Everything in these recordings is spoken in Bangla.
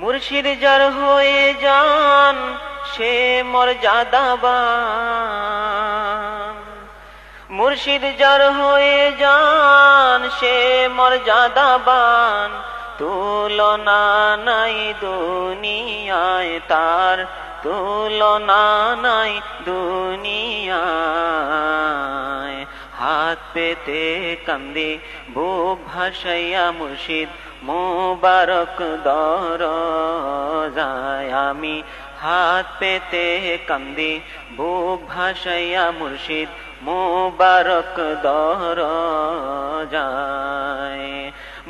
মুর্শিদ যার হয়ে যান সে মর্যাদাবান, মুর্শিদ যার হয়ে যান সে মর্যাদাবান। তুলনা নাই দুনিয়ায় তার, তুলনা নাই দুনিয়ায়। হাত পেতে কান্দি বুক ভাসাইয়া মুর্শিদ মুবারক দরজায় আমি। হাত পেতে কান্দি বুক ভাসাইয়া মুর্শিদ মুবারক দরজায়।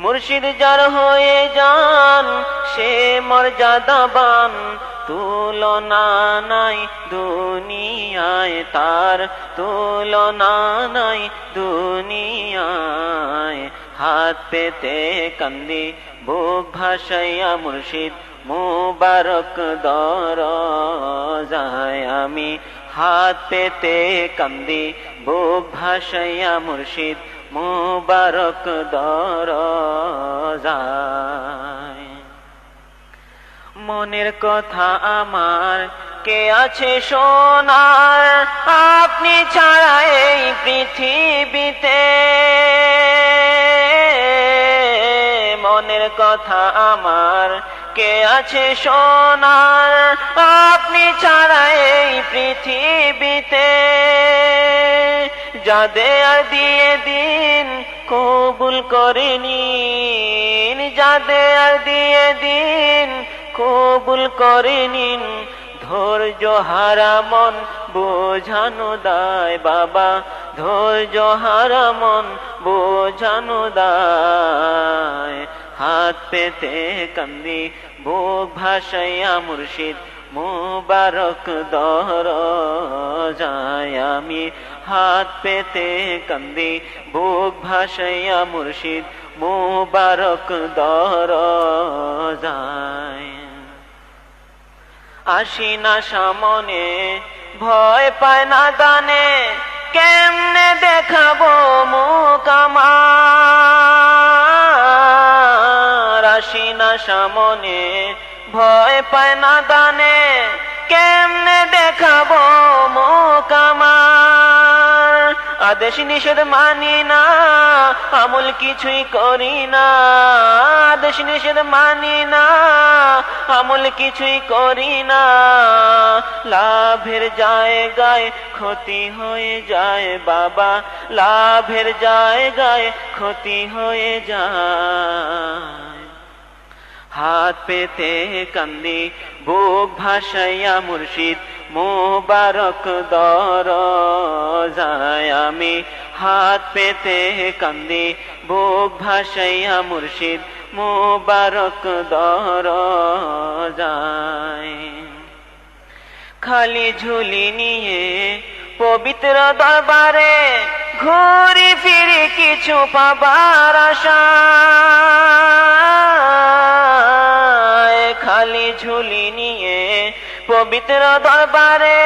মুর্শিদ যার হয়ে যান সে মর্যাদাবান, তুলনা নাই দুনিয়ায় তার, তুলনা নাই দুনিয়ায়। হাত পেতে কান্দি বুক ভাসাইয়া মুর্শিদ মুবারক দরজায় আমি। হাত পেতে কান্দি বুক ভাসাইয়া মুর্শিদ মুবারক দরজায়। মনের কথা আমার কে আছে শোনার, আপনি ছাড়া এই পৃথিবীতে। মনের কথা আমার কে আছে শোনার, আপনি ছাড়া এই পৃথিবীতে। যা দেয়ার দিয়ে দিন কবুল করে নিন, যা দেয়ার দিয়ে দিন কবুল করে নিন। ধৈর্য হারা মন বোঝানো দায় বাবা, ধৈর্য হারা মন বোঝানো দায়। হাত পেতে কান্দি বুক ভাসাইয়া মুর্শিদ মুবারক দরজায় আমি। হাত পেতে কান্দি বুক ভাসাইয়া মুর্শিদ মুবারক দরজায়। আসি না সামনে ভয় পায় না দানে, কেমনে দেখাবো মুখ আমার। আসি না সামনে ভয় পায় না দানে, কেমনে দেখাবো মুখ আমার। আদেশ নিষেধ মানি না, আমল কিছুই করি না। আদেশ নিষেধ মানি না, আমল কিছুই করি না। লাভের জায়গায় ক্ষতি হয়ে যায় বাবা, লাভের জায়গায় ক্ষতি হয়ে যায়। হাত পেতে কান্দি বুক ভাসাইয়া মুর্শিদ মুবারক দরজায় আমি। হাত পেতে কান্দি বুক ভাসাইয়া মুর্শিদ মুবারক দরজায়। খালি ঝুলি নিয়ে পবিত্র দরবারে ঘুরি ফিরি কিছু পাবার আশায়। খালি ঝুলি নিয়ে পবিত্র দরবারে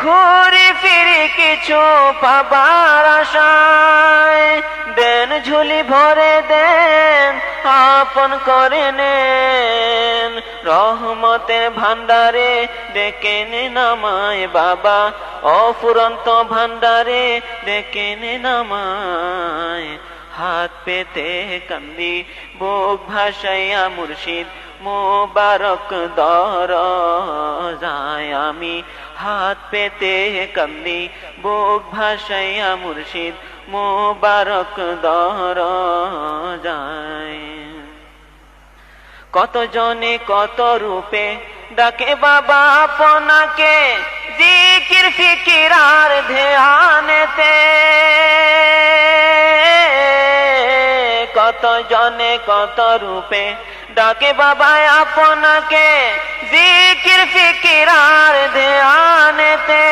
ঘুরি ফিরি কিছু পাবার আশায়। দেন ঝুলি ভরে দেন আপন করে নেন, রহমতের ভান্ডারে ডেকে নেন আমায় বাবা, অফুরন্ত ভান্ডারে ডেকে নেন আমায়। হাত পেতে কান্দি বুক ভাসাইয়া মুর্শিদ মুবারক দরজায় আমি। হাত পেতে কান্দি বুক ভাসাইয়া মুর্শিদ মুবারক দরজায়। কত জনে কত রূপে ডাকে বাবা আপনাকে, জিকির ফিকির আর ধ্যানেতে। কত জনে কত রূপে ডাকে বাবা আপনাকে, জিকির ফিকির আর ধ্যানেতে।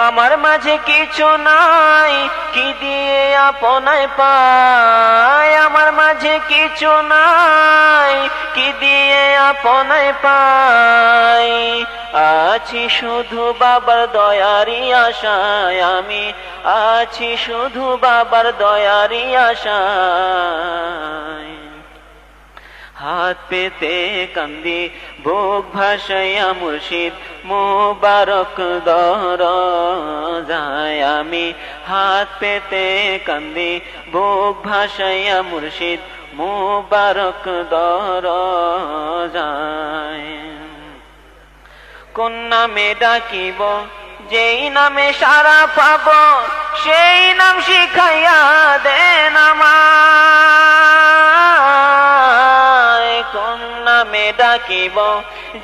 আমার মাঝে কিছু নাই কি দিয়ে আপনায় পাই, আমার মাঝে কিছু নাই কি দিয়ে আপনায় পাই। আছি শুধু বাবার দয়ারি আশায় আমি, আছি শুধু বাবার দয়ারি আশায়। হাত পেতে কান্দি বুক ভাসাইয়া মুর্শিদ মুবারক দরজায় আমি হাত পেতে কান্দি বুক ভাসাইয়া মুর্শিদ মুবারক দরজায়। কোন নামে ডাকিব যেই নামে সারা পাব সেই নাম শিখাইয়া দেন আমায়। কোন নামে ডাকিব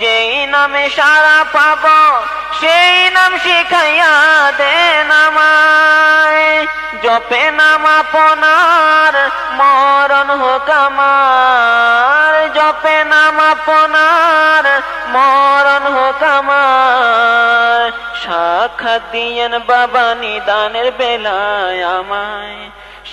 যেই নামে সারা পাব সেই নাম শিখাইয়া দেন আমায়। জপে নাম আপনার মরণ হোক আমার, জপে নাম আপনার মরণ হোক আমার। সাক্ষাৎ দিয়েন বাবা নিদানের বেলায় আমায়,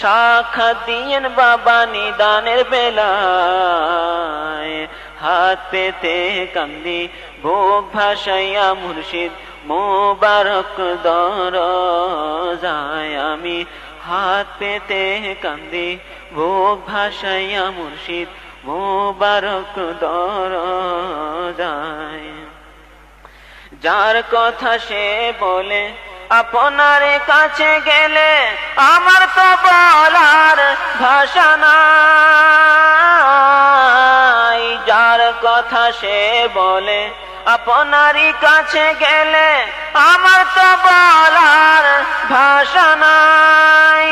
সাক্ষাৎ দিয়েন বাবা নিদানের বেলায়। হাত পেতে কান্দি বুক ভাসাইয়া মুর্শিদ মুবারক দরজায় আমি হাত পেতে কান্দি বুক ভাসাইয়া মুর্শিদ মুবারক দরজায়। যার কথা সে বলে আপনার কাছে গেলে আমার তো বলার ভাষা নাই। যার কথা সে বলে আপনারই কাছে গেলে আমার তো বলার ভাষা নাই।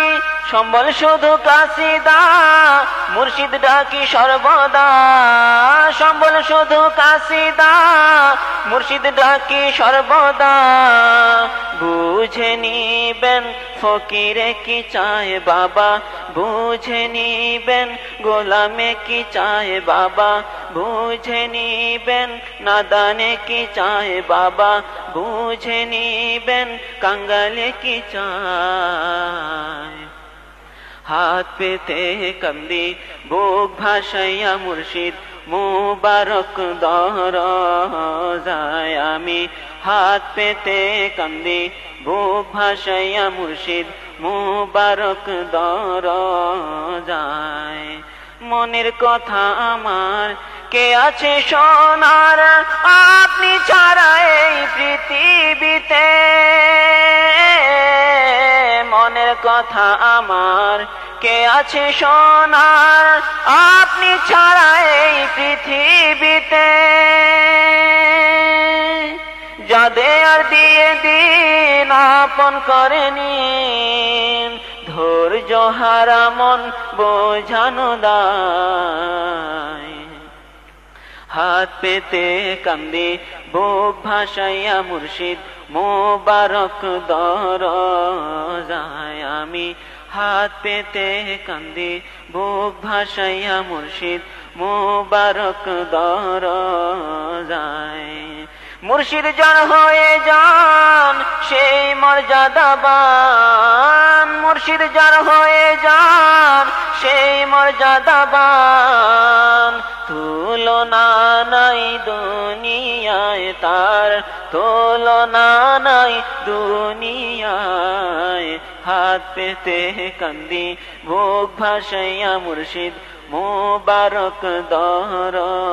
সম্বল শুধু কাসিদা মুর্শিদ ডাকি সর্বদা, সম্বল শুধু কাসিদা মুর্শিদ ডাকি সর্বদা। বুঝে নিবেন ফকিরে কি চায় বাবা, বুঝে নিবেন গোলামে কি চায় বাবা, বুঝে নিবেন নাদানে কি চায় বাবা, বুঝে নিবেন কাঙ্গালে কি চায়। হাত পেতে কান্দি বুক ভাসাইয়া মুর্শিদ মুবারক দরজায় আমি হাত পেতে কান্দি বুক ভাসাইয়া মুর্শিদ মুবারক দরজায়। মনের কথা আমার কে আছে শোনার আপনি ছাড়া এই পৃথিবীতে। মনের কথা আমার কে আছে শোনার আপনি ছাড়া এই পৃথিবীতে। যাদের আর দিয়ে দিন আপন করে নিন, ধৈর্য হারা মন বোঝানো দায়। হাত পেতে কান্দি বুক ভাসাইয়া মুর্শিদ মুবারক দরজায় আমি হাত পেতে কান্দি বুক ভাসাইয়া মুর্শিদ মুবারক দরজায়। মুর্শিদ যার হয়ে যান সেই মর্যাদাবান, মুর্শিদ যার হয়ে যান সেই মর্যাদাবান। তুলনা নাই দুনিয়ায় তার, তুলনা নাই দুনিয়ায়। হাত পেতে কান্দি বুক ভাসাইয়া মুর্শিদ মুবারক দরজায়।